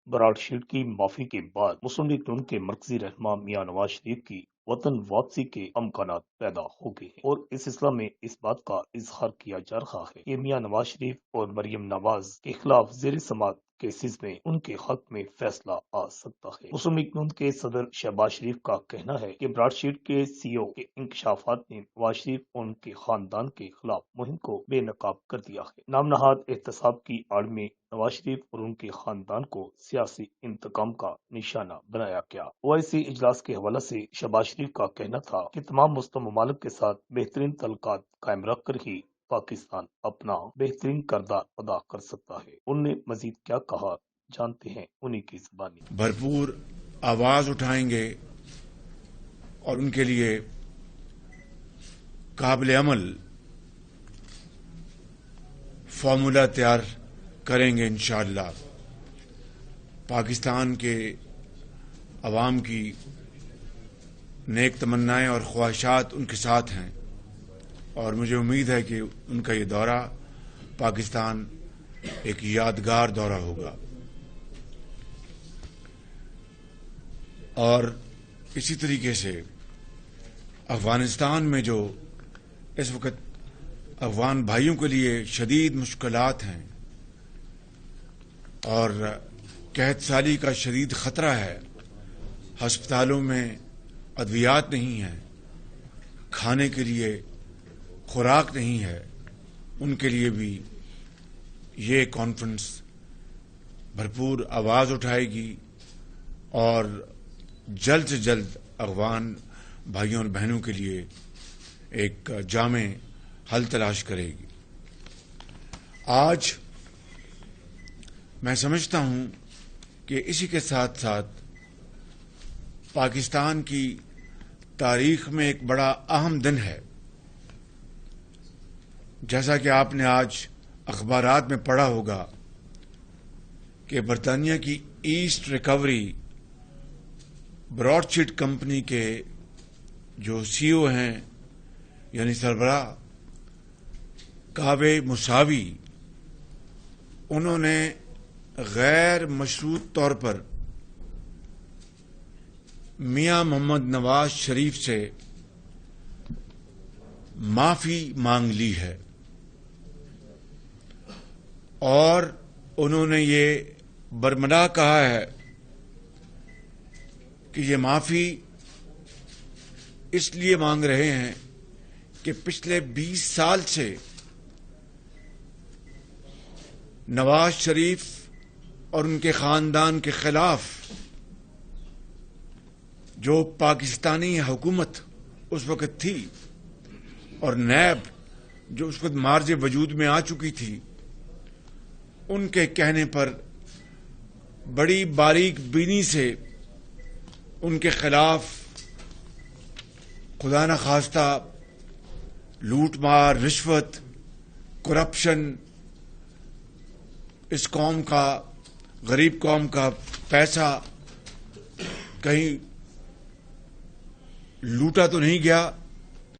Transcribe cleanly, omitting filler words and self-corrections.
Broad sheet کی معافی کے بعد مسلم لیگ نون کے مرکزی رہنما میاں نواز شریف کی وطن واپسی کے امکانات پیدا ہو گئے ہیں اور اس سلسلہ میں اس بات کا اظہار کیا جا رہا ہے کہ میاں نواز شریف اور مریم نواز کے خلاف زیر سماعت کیسز میں ان کے حق میں فیصلہ آ سکتا ہے۔ مسلم لیگ نون کے صدر شہباز شریف کا کہنا ہے کہ براڈ شیٹ کے سی او کے انکشافات نے نواز شریف اور ان کے خاندان کے خلاف مہم کو بے نقاب کر دیا ہے۔ نام نہاد احتساب کی آڑ میں نواز شریف اور ان کے خاندان کو سیاسی انتقام کا نشانہ بنایا گیا۔ اوائسی اجلاس کے حوالے سے شہباز شریف کا کہنا تھا کہ تمام مسلم ممالک کے ساتھ بہترین تعلقات قائم رکھ کر ہی پاکستان اپنا بہترین کردار ادا کر سکتا ہے۔ انہوں نے مزید کیا کہا، جانتے ہیں انہی کی زبانی۔ بھرپور آواز اٹھائیں گے اور ان کے لیے قابل عمل فارمولا تیار کریں گے انشاءاللہ۔ پاکستان کے عوام کی نیک تمنائیں اور خواہشات ان کے ساتھ ہیں اور مجھے امید ہے کہ ان کا یہ دورہ پاکستان ایک یادگار دورہ ہوگا۔ اور اسی طریقے سے افغانستان میں جو اس وقت افغان بھائیوں کے لیے شدید مشکلات ہیں اور قحط سالی کا شدید خطرہ ہے، ہسپتالوں میں ادویات نہیں ہیں، کھانے کے لیے خوراک نہیں ہے، ان کے لیے بھی یہ کانفرنس بھرپور آواز اٹھائے گی اور جلد سے جلد افغان بھائیوں اور بہنوں کے لیے ایک جامع حل تلاش کرے گی۔ آج میں سمجھتا ہوں کہ اسی کے ساتھ ساتھ پاکستان کی تاریخ میں ایک بڑا اہم دن ہے۔ جیسا کہ آپ نے آج اخبارات میں پڑھا ہوگا کہ برطانیہ کی asset recovery broadsheet company کے جو سی او ہیں یعنی سربراہ کعبے مساوی، انہوں نے غیر مشروط طور پر میاں محمد نواز شریف سے معافی مانگ لی ہے اور انہوں نے یہ برملا کہا ہے کہ یہ معافی اس لیے مانگ رہے ہیں کہ پچھلے 20 سال سے نواز شریف اور ان کے خاندان کے خلاف جو پاکستانی حکومت اس وقت تھی اور نیب جو اس وقت مارج وجود میں آ چکی تھی، ان کے کہنے پر بڑی باریک بینی سے ان کے خلاف خدا نخواستہ لوٹ مار، رشوت، کرپشن، اس قوم کا، غریب قوم کا پیسہ کہیں لوٹا تو نہیں گیا،